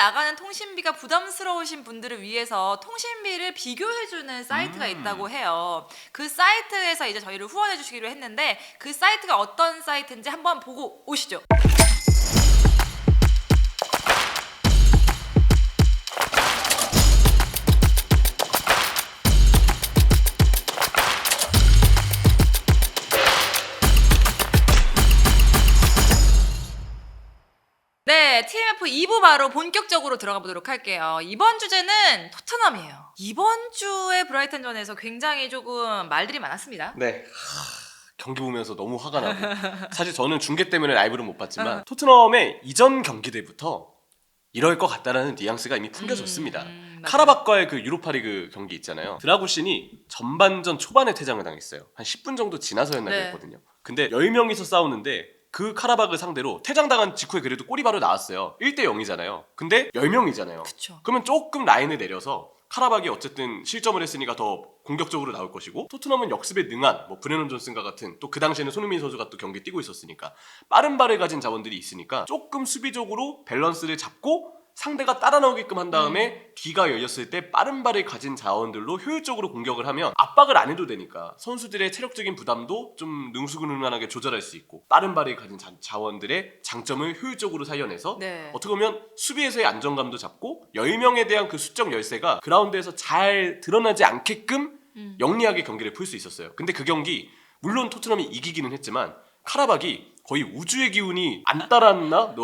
나가는 통신비가 부담스러우신 분들을 위해서 통신비를 비교해주는 사이트가 있다고 해요. 그 사이트에서 이제 저희를 후원해 주시기로 했는데 그 사이트가 어떤 사이트인지 한번 보고 오시죠. 네, TMF 2부 바로 본격적으로 들어가 보도록 할게요. 이번 주제는 토트넘이에요. 이번 주에 브라이튼전에서 굉장히 조금 말들이 많았습니다. 네. 경기 보면서 너무 화가 나고 사실 저는 중계 때문에 라이브를 못 봤지만 토트넘의 이전 경기 때부터 이럴 것 같다라는 뉘앙스가 이미 풍겨졌습니다. 카라박과의 그 유로파리그 경기 있잖아요. 드라구신이 전반전 초반에 퇴장을 당했어요. 한 10분 정도 지나서였나 그랬거든요. 근데 10명이서 싸우는데 그 카라박을 상대로 퇴장당한 직후에 그래도 골이 바로 나왔어요. 1대 0이잖아요. 근데 10명이잖아요. 그쵸. 그러면 조금 라인을 내려서 카라박이 어쨌든 실점을 했으니까 더 공격적으로 나올 것이고 토트넘은 역습에 능한 뭐 브레넌 존슨과 같은 또 그 당시에는 손흥민 선수가 또 경기에 뛰고 있었으니까 빠른 발을 가진 자원들이 있으니까 조금 수비적으로 밸런스를 잡고 상대가 따라 나오게끔 한 다음에 뒤가 열렸을 때 빠른 발을 가진 자원들로 효율적으로 공격을 하면 압박을 안 해도 되니까 선수들의 체력적인 부담도 좀 능수능란하게 조절할 수 있고 빠른 발을 가진 자원들의 장점을 효율적으로 살려내서 어떻게 보면 수비에서의 안정감도 잡고 10명에 대한 그 수적 열세가 그라운드에서 잘 드러나지 않게끔 영리하게 경기를 풀 수 있었어요. 근데 그 경기 물론 토트넘이 이기기는 했지만 카라박이 거의 우주의 기운이 안 따랐나?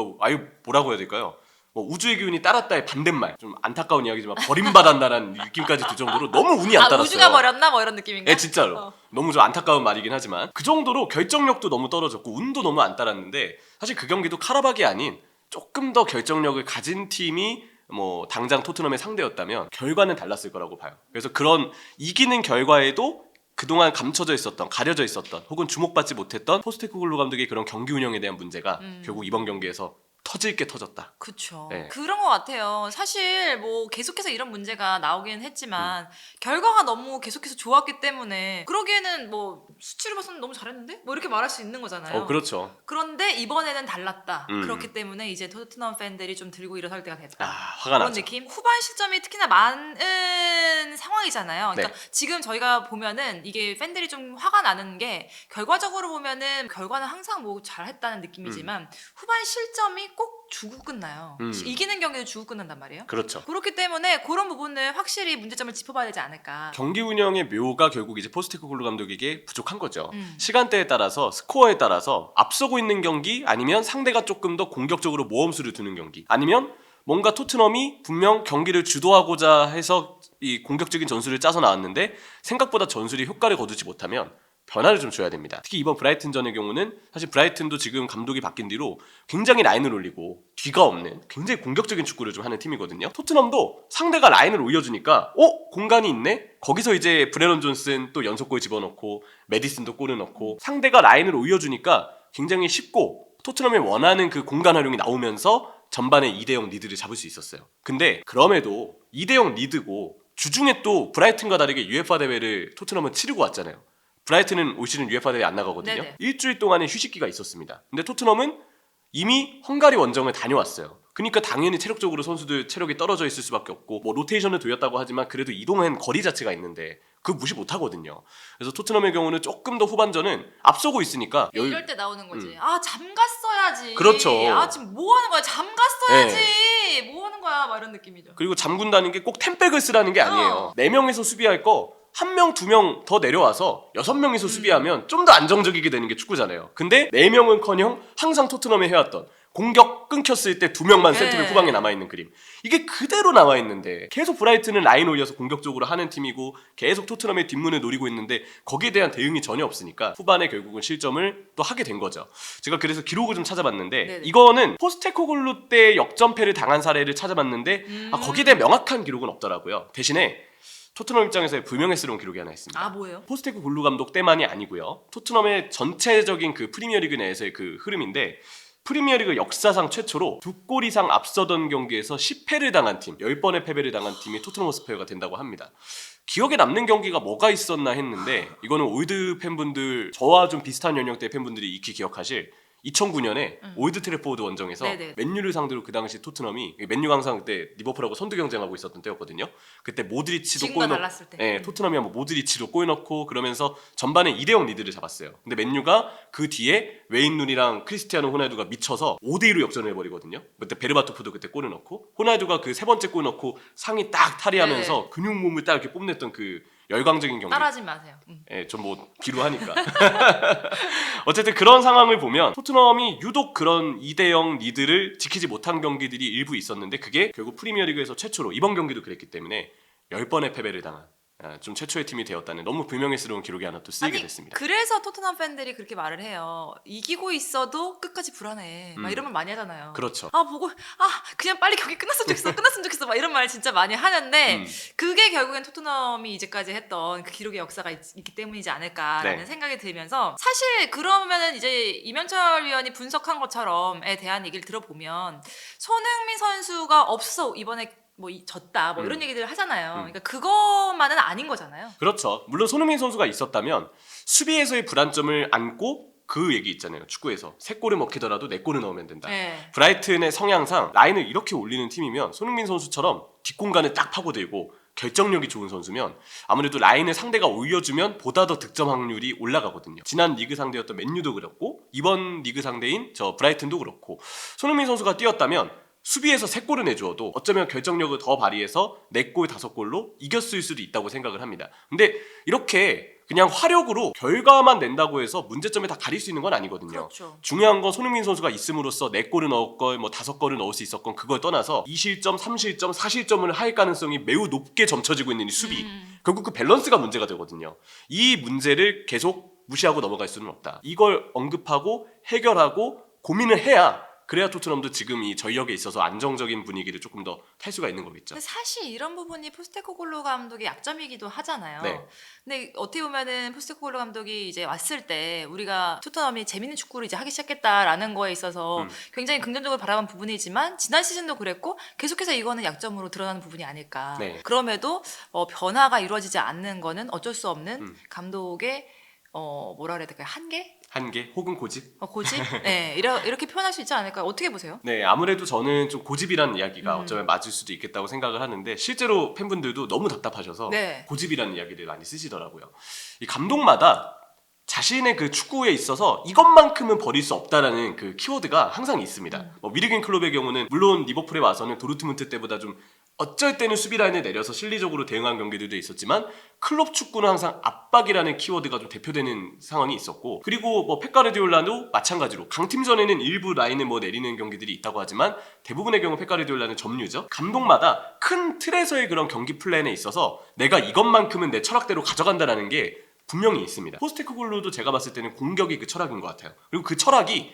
뭐라고 해야 될까요? 뭐 우주의 기운이 따랐다의 반대말 좀 안타까운 이야기지만 버림받았다라는 느낌까지 들 정도로 너무 운이 안 따랐어요. 우주가 버렸나? 뭐 이런 느낌인가? 네, 진짜로 너무 좀 안타까운 말이긴 하지만 그 정도로 결정력도 너무 떨어졌고 운도 너무 안 따랐는데 사실 그 경기도 카라박이 아닌 조금 더 결정력을 가진 팀이 뭐 당장 토트넘의 상대였다면 결과는 달랐을 거라고 봐요. 그래서 그런 이기는 결과에도 그동안 감춰져 있었던, 가려져 있었던 혹은 주목받지 못했던 포스테코글루 감독의 그런 경기 운영에 대한 문제가 결국 이번 경기에서 터질 게 터졌다. 그쵸. 네. 그런 것 같아요. 사실 뭐 계속해서 이런 문제가 나오긴 했지만 결과가 너무 계속해서 좋았기 때문에 그러기에는 뭐 수치로 봐서는 너무 잘했는데? 뭐 이렇게 말할 수 있는 거잖아요. 그렇죠. 그런데 이번에는 달랐다. 그렇기 때문에 이제 토트넘 팬들이 좀 들고 일어설 때가 됐다. 화가 그런 나죠. 느낌? 후반 실점이 특히나 많은 상황이잖아요. 그러니까 네. 지금 저희가 보면은 이게 팬들이 좀 화가 나는 게 결과적으로 보면은 결과는 항상 뭐 잘했다는 느낌이지만 후반 실점이 꼭 주고 끝나요. 이기는 경기도 주고 끝난단 말이에요. 그렇죠. 그렇기 때문에 그런 부분을 확실히 문제점을 짚어봐야 되지 않을까. 경기 운영의 묘가 결국 이제 포스테코글루 감독에게 부족한 거죠. 시간대에 따라서 스코어에 따라서 앞서고 있는 경기 아니면 상대가 조금 더 공격적으로 모험수를 두는 경기 아니면 뭔가 토트넘이 분명 경기를 주도하고자 해서 이 공격적인 전술을 짜서 나왔는데 생각보다 전술이 효과를 거두지 못하면 변화를 좀 줘야 됩니다. 특히 이번 브라이튼전의 경우는 사실 브라이튼도 지금 감독이 바뀐 뒤로 굉장히 라인을 올리고 뒤가 없는 굉장히 공격적인 축구를 좀 하는 팀이거든요. 토트넘도 상대가 라인을 올려주니까 공간이 있네? 거기서 이제 브레넌 존슨 또 연속골 집어넣고 메디슨도 골을 넣고 상대가 라인을 올려주니까 굉장히 쉽고 토트넘이 원하는 그 공간 활용이 나오면서 전반에 2대0 리드를 잡을 수 있었어요. 근데 그럼에도 2대0 리드고 주중에 또 브라이튼과 다르게 UEFA 대회를 토트넘은 치르고 왔잖아요. 브라이튼은 올 시즌 UEFA 대회 안 나가거든요. 네네. 일주일 동안의 휴식기가 있었습니다. 근데 토트넘은 이미 헝가리 원정을 다녀왔어요. 그러니까 당연히 체력적으로 선수들 체력이 떨어져 있을 수밖에 없고 뭐 로테이션을 돌렸다고 하지만 그래도 이동한 거리 자체가 있는데 그거 무시 못하거든요. 그래서 토트넘의 경우는 조금 더 후반전은 앞서고 있으니까 이럴 때 나오는 거지. 잠갔어야지. 그렇죠. 지금 뭐 하는 거야? 잠갔어야지. 뭐 하는 거야? 막 이런 느낌이죠. 그리고 잠근다는 게 꼭 템백을 쓰라는 게 아니에요. 4명에서 수비할 거 1명, 2명 더 내려와서 6명이서 수비하면 좀 더 안정적이게 되는 게 축구잖아요. 근데 4명은커녕 항상 토트넘이 해왔던 공격 끊겼을 때 2명만 센터백 후방에 남아있는 그림. 이게 그대로 나와있는데 계속 브라이튼은 라인 올려서 공격적으로 하는 팀이고 계속 토트넘의 뒷문을 노리고 있는데 거기에 대한 대응이 전혀 없으니까 후반에 결국은 실점을 또 하게 된 거죠. 제가 그래서 기록을 좀 찾아봤는데 네네. 이거는 포스테코글루 때 역전패를 당한 사례를 찾아봤는데 거기에 대한 명확한 기록은 없더라고요. 대신에 토트넘 입장에서의 불명예스러운 기록이 하나 있습니다. 뭐예요? 포스테코글루 감독 때만이 아니고요. 토트넘의 전체적인 그 프리미어리그 내에서의 그 흐름인데 프리미어리그 역사상 최초로 2골 이상 앞서던 경기에서 10패를 당한 팀, 10번의 패배를 당한 팀이 토트넘 호스퍼가 된다고 합니다. 기억에 남는 경기가 뭐가 있었나 했는데 이거는 올드 팬분들, 저와 좀 비슷한 연령대 팬분들이 익히 기억하실 2009년에 올드 트래포드 원정에서 네네. 맨유를 상대로 그 당시 토트넘이 맨유가 항상 그때 리버풀하고 선두 경쟁하고 있었던 때였거든요. 그때 모드리치도 지금과 골 넣고 달랐을 때. 네, 토트넘이 한번 모드리치도 골 넣고 그러면서 전반에 2대0 리드를 잡았어요. 근데 맨유가 그 뒤에 웨인 루니랑 크리스티아노 호날두가 미쳐서 5대2로 역전을 해버리거든요. 그때 베르바토프도 그때 골을 넣고 호날두가 그 세 번째 골 넣고 상이 딱 탈의하면서 네네. 근육 몸을 딱 이렇게 뽐냈던 그 열광적인 경기. 따라하지 마세요. 예, 좀 뭐 기루하니까. 어쨌든 그런 상황을 보면 토트넘이 유독 그런 2대0 리드를 지키지 못한 경기들이 일부 있었는데 그게 결국 프리미어리그에서 최초로 이번 경기도 그랬기 때문에 10번의 패배를 당한 좀 최초의 팀이 되었다는 너무 불명예스러운 기록이 하나 또 쓰이게 됐습니다. 그래서 토트넘 팬들이 그렇게 말을 해요. 이기고 있어도 끝까지 불안해. 막 이런 말 많이 하잖아요. 그렇죠. 보고 그냥 빨리 경기 끝났으면 좋겠어. 끝났으면 좋겠어. 막 이런 말 진짜 많이 하는데 그게 결국엔 토트넘이 이제까지 했던 그 기록의 역사가 있기 때문이지 않을까라는 네. 생각이 들면서 사실 그러면은 이제 이면철 위원이 분석한 것처럼에 대한 얘기를 들어보면 손흥민 선수가 없어 이번에 졌다 이런 얘기들 하잖아요. 그러니까 그것만은 아닌 거잖아요. 그렇죠. 물론 손흥민 선수가 있었다면 수비에서의 불안점을 안고 그 얘기 있잖아요. 축구에서 3골을 먹히더라도 4골을 넣으면 된다. 네. 브라이튼의 성향상 라인을 이렇게 올리는 팀이면 손흥민 선수처럼 뒷공간을 딱 파고들고 결정력이 좋은 선수면 아무래도 라인을 상대가 올려주면 보다 더 득점 확률이 올라가거든요. 지난 리그 상대였던 맨유도 그렇고 이번 리그 상대인 저 브라이튼도 그렇고 손흥민 선수가 뛰었다면 수비에서 3골을 내주어도 어쩌면 결정력을 더 발휘해서 4골, 5골로 이겼을 수도 있다고 생각을 합니다. 근데 이렇게 그냥 화력으로 결과만 낸다고 해서 문제점을 다 가릴 수 있는 건 아니거든요. 그렇죠. 중요한 건 손흥민 선수가 있음으로써 4골을 넣었건 5골을 넣을 수 있었건 그걸 떠나서 2실점, 3실점, 4실점을 할 가능성이 매우 높게 점쳐지고 있는 이 수비. 결국 그 밸런스가 문제가 되거든요. 이 문제를 계속 무시하고 넘어갈 수는 없다. 이걸 언급하고 해결하고 고민을 해야 그래야 토트넘도 지금 이 전력에 있어서 안정적인 분위기를 조금 더 탈 수가 있는 거겠죠. 근데 사실 이런 부분이 포스테코글루 감독의 약점이기도 하잖아요. 네. 근데 어떻게 보면은 포스테코글루 감독이 이제 왔을 때 우리가 토트넘이 재밌는 축구를 이제 하기 시작했다라는 거에 있어서 굉장히 긍정적으로 바라본 부분이지만 지난 시즌도 그랬고 계속해서 이거는 약점으로 드러나는 부분이 아닐까. 네. 그럼에도 변화가 이루어지지 않는 거는 어쩔 수 없는 감독의 뭐라 그래야 될까요? 한계 혹은 고집? 고집? 네, 이렇게 표현할 수 있지 않을까요? 어떻게 보세요? 네, 아무래도 저는 좀 고집이라는 이야기가 어쩌면 맞을 수도 있겠다고 생각을 하는데 실제로 팬분들도 너무 답답하셔서 네. 고집이라는 이야기를 많이 쓰시더라고요. 이 감독마다 자신의 그 축구에 있어서 이것만큼은 버릴 수 없다라는 그 키워드가 항상 있습니다. 미르겐 클롭의 경우는 물론 리버풀에 와서는 도르트문트 때보다 좀 어쩔 때는 수비 라인을 내려서 실리적으로 대응한 경기들도 있었지만 클럽 축구는 항상 압박이라는 키워드가 좀 대표되는 상황이 있었고 그리고 펩 가르디올라도 마찬가지로 강팀전에는 일부 라인을 내리는 경기들이 있다고 하지만 대부분의 경우 펩 가르디올라는 점유죠. 감독마다 큰 틀에서의 그런 경기 플랜에 있어서 내가 이것만큼은 내 철학대로 가져간다라는 게 분명히 있습니다. 포스테코글루도 제가 봤을 때는 공격이 그 철학인 것 같아요. 그리고 그 철학이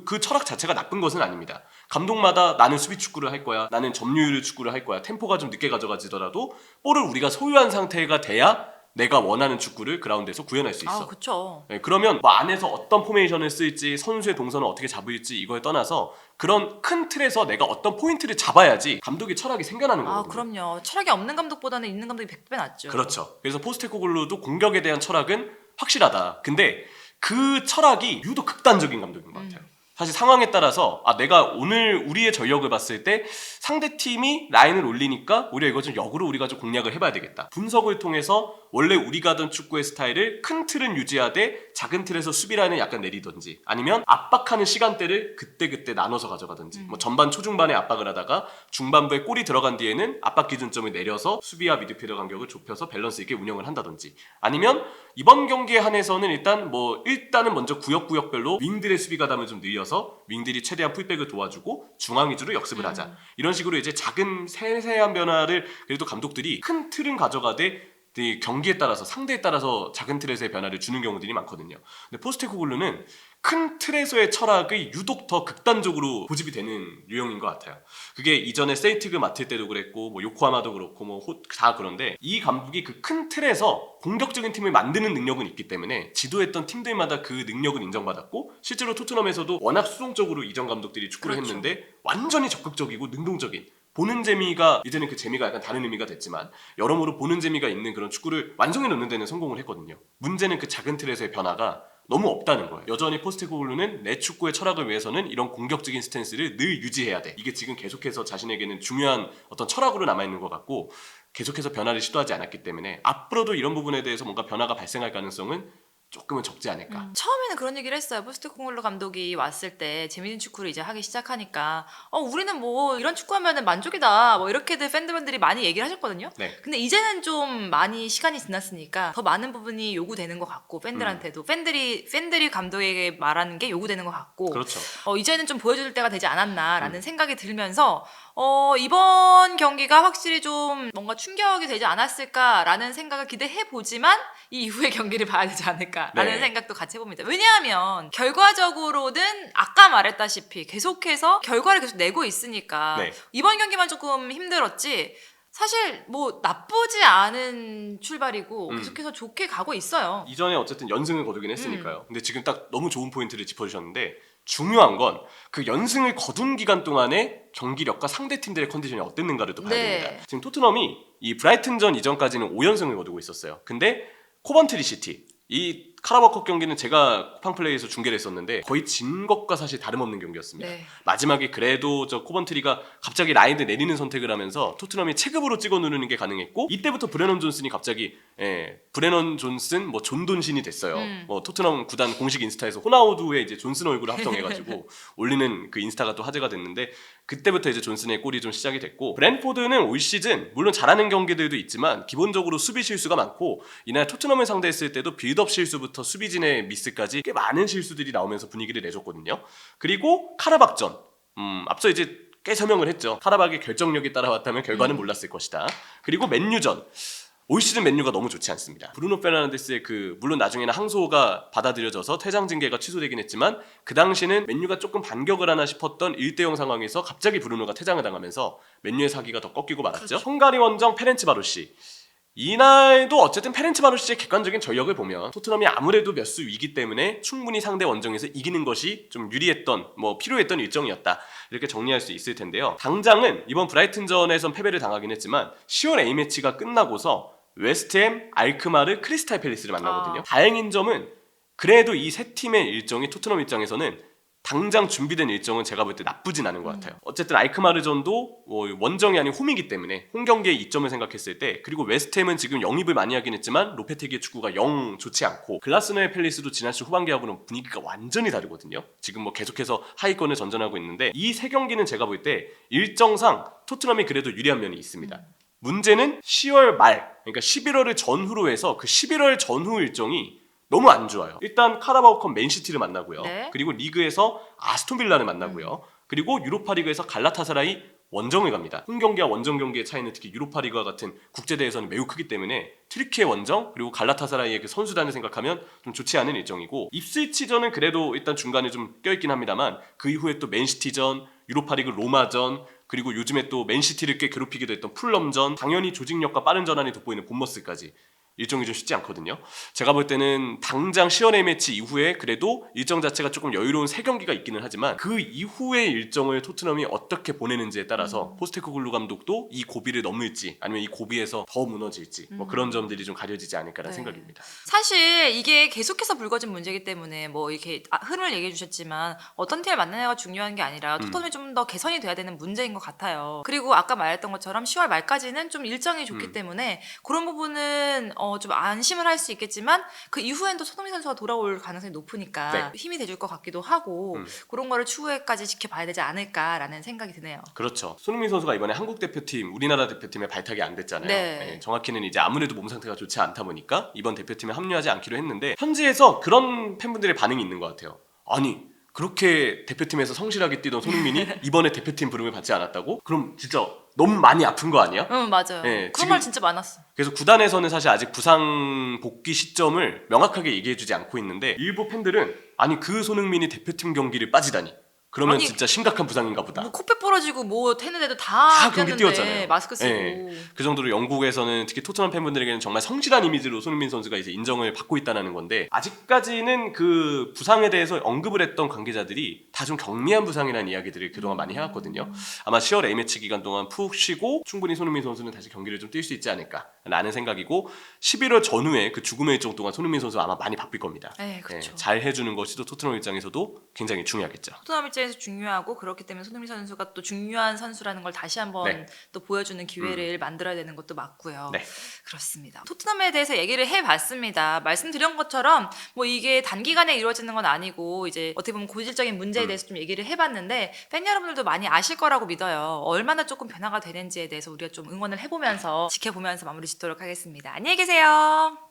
그 철학 자체가 나쁜 것은 아닙니다. 감독마다 나는 수비 축구를 할 거야, 나는 점유율 축구를 할 거야, 템포가 좀 늦게 가져가지더라도 볼을 우리가 소유한 상태가 돼야 내가 원하는 축구를 그라운드에서 구현할 수 있어. 그렇죠. 네, 그러면 안에서 어떤 포메이션을 쓸지, 선수의 동선을 어떻게 잡을지 이거에 떠나서 그런 큰 틀에서 내가 어떤 포인트를 잡아야지 감독의 철학이 생겨나는 거거든요. 그럼요. 철학이 없는 감독보다는 있는 감독이 100배 낫죠. 그렇죠. 그래서 포스테코글루도 공격에 대한 철학은 확실하다. 근데 그 철학이 유독 극단적인 감독인 것 같아요. 사실 상황에 따라서 내가 오늘 우리의 전력을 봤을 때 상대팀이 라인을 올리니까 오히려 이거 좀 역으로 우리가 좀 공략을 해봐야 되겠다. 분석을 통해서 원래 우리가 하던 축구의 스타일을 큰 틀은 유지하되 작은 틀에서 수비 라인을 약간 내리든지 아니면 압박하는 시간대를 그때그때 나눠서 가져가든지 전반 초중반에 압박을 하다가 중반부에 골이 들어간 뒤에는 압박 기준점을 내려서 수비와 미드필더 간격을 좁혀서 밸런스 있게 운영을 한다든지 아니면 이번 경기에 한해서는 일단은 먼저 구역구역별로 윙들의 수비 가담을 좀 늘려서 윙들이 최대한 풀백을 도와주고 중앙 위주로 역습을 하자. 이런 식으로 이제 작은 세세한 변화를 그래도 감독들이 큰 틀은 가져가되 경기에 따라서 상대에 따라서 작은 틀에서의 변화를 주는 경우들이 많거든요. 근데 포스테코글루는 큰 틀에서의 철학이 유독 더 극단적으로 고집이 되는 유형인 것 같아요. 그게 이전에 세이티그 맡을 때도 그랬고 요코하마도 그렇고 다 그런데 이 감독이 그 큰 틀에서 공격적인 팀을 만드는 능력은 있기 때문에 지도했던 팀들마다 그 능력은 인정받았고 실제로 토트넘에서도 워낙 수동적으로 이전 감독들이 축구를 그렇죠. 했는데 완전히 적극적이고 능동적인 보는 재미가 이제는 그 재미가 약간 다른 의미가 됐지만 여러모로 보는 재미가 있는 그런 축구를 완성해 놓는 데는 성공을 했거든요. 문제는 그 작은 틀에서의 변화가 너무 없다는 거예요. 여전히 포스테코글루는 내 축구의 철학을 위해서는 이런 공격적인 스탠스를 늘 유지해야 돼. 이게 지금 계속해서 자신에게는 중요한 어떤 철학으로 남아있는 것 같고 계속해서 변화를 시도하지 않았기 때문에 앞으로도 이런 부분에 대해서 뭔가 변화가 발생할 가능성은 조금은 적지 않을까. 처음에는 그런 얘기를 했어요. 포스테코글루 감독이 왔을 때 재밌는 축구를 이제 하기 시작하니까 우리는 뭐 이런 축구하면은 만족이다 뭐 이렇게들 팬들이 많이 얘기를 하셨거든요. 네. 근데 이제는 좀 많이 시간이 지났으니까 더 많은 부분이 요구되는 것 같고 팬들한테도 팬들이 감독에게 말하는 게 요구되는 것 같고 그렇죠. 이제는 좀 보여줄 때가 되지 않았나라는 생각이 들면서 이번 경기가 확실히 좀 뭔가 충격이 되지 않았을까라는 생각을 기대해 보지만 이 이후의 경기를 봐야 되지 않을까라는 네. 생각도 같이 해봅니다. 왜냐하면 결과적으로는 아까 말했다시피 계속해서 결과를 계속 내고 있으니까 네. 이번 경기만 조금 힘들었지 사실 뭐 나쁘지 않은 출발이고 계속해서 좋게 가고 있어요. 이전에 어쨌든 연승을 거두긴 했으니까요. 근데 지금 딱 너무 좋은 포인트를 짚어주셨는데 중요한 건 그 연승을 거둔 기간 동안의 경기력과 상대 팀들의 컨디션이 어땠는가를 또 봐야 네. 됩니다. 지금 토트넘이 이 브라이튼전 이전까지는 5연승을 거두고 있었어요. 근데 코번트리 시티 이 카라바오컵 경기는 제가 쿠팡플레이에서 중계를 했었는데 거의 진 것과 사실 다름없는 경기였습니다. 네. 마지막에 그래도 저 코번트리가 갑자기 라인을 내리는 선택을 하면서 토트넘이 체급으로 찍어 누르는 게 가능했고 이때부터 브레넌 존슨이 갑자기 브레넌 존슨 뭐 존돈신이 됐어요. 뭐 토트넘 구단 공식 인스타에서 호나우두에 이제 존슨 얼굴을 합성해가지고 올리는 그 인스타가 또 화제가 됐는데 그때부터 이제 존슨의 골이 좀 시작이 됐고 브랜포드는 올 시즌 물론 잘하는 경기들도 있지만 기본적으로 수비 실수가 많고 이날 토트넘을 상대했을 때도 빌드업 실수부터 수비진의 미스까지 꽤 많은 실수들이 나오면서 분위기를 내줬거든요. 그리고 카라박전 앞서 이제 꽤 설명을 했죠. 카라박의 결정력이 따라왔다면 결과는 몰랐을 것이다. 그리고 맨유전 올 시즌 맨유가 너무 좋지 않습니다. 브루노 페르난데스의 물론 나중에는 항소가 받아들여져서 퇴장 징계가 취소되긴 했지만 그 당시는 맨유가 조금 반격을 하나 싶었던 1대0 상황에서 갑자기 브루노가 퇴장을 당하면서 맨유의 사기가 더 꺾이고 말았죠. 그렇죠. 헝가리 원정 페렌츠바로시 이날도 어쨌든 페렌츠바로시의 객관적인 전력을 보면 토트넘이 아무래도 몇 수 위기 때문에 충분히 상대 원정에서 이기는 것이 좀 유리했던 필요했던 일정이었다 이렇게 정리할 수 있을 텐데요. 당장은 이번 브라이튼전에선 패배를 당하긴 했지만 10월 A매치가 끝나고서 웨스트햄, 알크마르, 크리스탈 팰리스를 만나거든요. 다행인 점은 그래도 이 세 팀의 일정이 토트넘 입장에서는 당장 준비된 일정은 제가 볼 때 나쁘진 않은 것 같아요. 어쨌든 알크마르전도 원정이 아닌 홈이기 때문에 홈 경기의 이점을 생각했을 때 그리고 웨스트햄은 지금 영입을 많이 하긴 했지만 로페테기의 축구가 영 좋지 않고 글라스너의 팰리스도 지난 시즌 후반기하고는 분위기가 완전히 다르거든요. 지금 계속해서 하위권을 전전하고 있는데 이 세 경기는 제가 볼 때 일정상 토트넘이 그래도 유리한 면이 있습니다. 문제는 10월 말 그러니까 11월을 전후로 해서 그 11월 전후 일정이 너무 안 좋아요. 일단 카라바오컵 맨시티를 만나고요. 네. 그리고 리그에서 아스톤빌라를 만나고요. 그리고 유로파리그에서 갈라타사라이 원정을 갑니다. 홈 경기와 원정 경기의 차이는 특히 유로파리그와 같은 국제대회에서는 매우 크기 때문에 트리키의 원정 그리고 갈라타사라이의 그 선수단을 생각하면 좀 좋지 않은 일정이고 입스위치전은 그래도 일단 중간에 좀 껴있긴 합니다만 그 이후에 또 맨시티전, 유로파리그 로마전 그리고 요즘에 또 맨시티를 꽤 괴롭히기도 했던 풀럼전 당연히 조직력과 빠른 전환이 돋보이는 본머스까지 일정이 좀 쉽지 않거든요. 제가 볼 때는 당장 10월 A매치 이후에 그래도 일정 자체가 조금 여유로운 세 경기가 있기는 하지만 그 이후의 일정을 토트넘이 어떻게 보내는지에 따라서 포스테코글루 감독도 이 고비를 넘을지 아니면 이 고비에서 더 무너질지 그런 점들이 좀 가려지지 않을까라는 네. 생각입니다. 사실 이게 계속해서 불거진 문제이기 때문에 이렇게 흐름을 얘기해 주셨지만 어떤 팀을 만나냐가 중요한 게 아니라 토트넘이 좀 더 개선이 돼야 되는 문제인 것 같아요. 그리고 아까 말했던 것처럼 10월 말까지는 좀 일정이 좋기 때문에 그런 부분은 좀 안심을 할 수 있겠지만 그 이후엔 또 손흥민 선수가 돌아올 가능성이 높으니까 네. 힘이 돼줄 것 같기도 하고 그런 거를 추후에까지 지켜봐야 되지 않을까라는 생각이 드네요. 그렇죠. 손흥민 선수가 이번에 한국 대표팀, 우리나라 대표팀에 발탁이 안 됐잖아요. 네. 정확히는 이제 아무래도 몸 상태가 좋지 않다 보니까 이번 대표팀에 합류하지 않기로 했는데 현지에서 그런 팬분들의 반응이 있는 것 같아요. 아니 그렇게 대표팀에서 성실하게 뛰던 손흥민이 이번에 대표팀 부름을 받지 않았다고? 그럼 진짜 너무 많이 아픈 거 아니야? 응 맞아요. 네, 그런 지금- 말 진짜 많았어. 그래서 구단에서는 사실 아직 부상 복귀 시점을 명확하게 얘기해주지 않고 있는데 일부 팬들은 아니 그 손흥민이 대표팀 경기를 빠지다니 그러면 아니, 진짜 심각한 부상인가 보다. 뭐 코뼈 부러지고 뭐 했는데도 다 경기 뛰었는데 뛰었잖아요. 마스크 쓰고. 예. 그 정도로 영국에서는 특히 토트넘 팬분들에게는 정말 성실한 이미지로 손흥민 선수가 이제 인정을 받고 있다는 건데 아직까지는 그 부상에 대해서 언급을 했던 관계자들이 다 좀 경미한 부상이라는 이야기들을 그동안 많이 해왔거든요. 아마 10월 A매치 기간 동안 푹 쉬고 충분히 손흥민 선수는 다시 경기를 좀 뛸 수 있지 않을까라는 생각이고 11월 전후에 그 죽음의 일정 동안 손흥민 선수 아마 많이 바쁠 겁니다. 네, 그렇죠. 잘 해주는 것이 또 토트넘 입장에서도 굉장히 중요하겠죠. 토트넘 입장에서 중요하고 그렇기 때문에 손흥민 선수가 또 중요한 선수라는 걸 다시 한번 네. 또 보여주는 기회를 만들어야 되는 것도 맞고요. 네. 그렇습니다. 토트넘에 대해서 얘기를 해봤습니다. 말씀드린 것처럼 뭐 이게 단기간에 이루어지는 건 아니고 이제 어떻게 보면 고질적인 문제에 대해서 좀 얘기를 해봤는데 팬 여러분들도 많이 아실 거라고 믿어요. 얼마나 조금 변화가 되는지에 대해서 우리가 좀 응원을 해보면서 지켜보면서 마무리 짓도록 하겠습니다. 안녕히 계세요.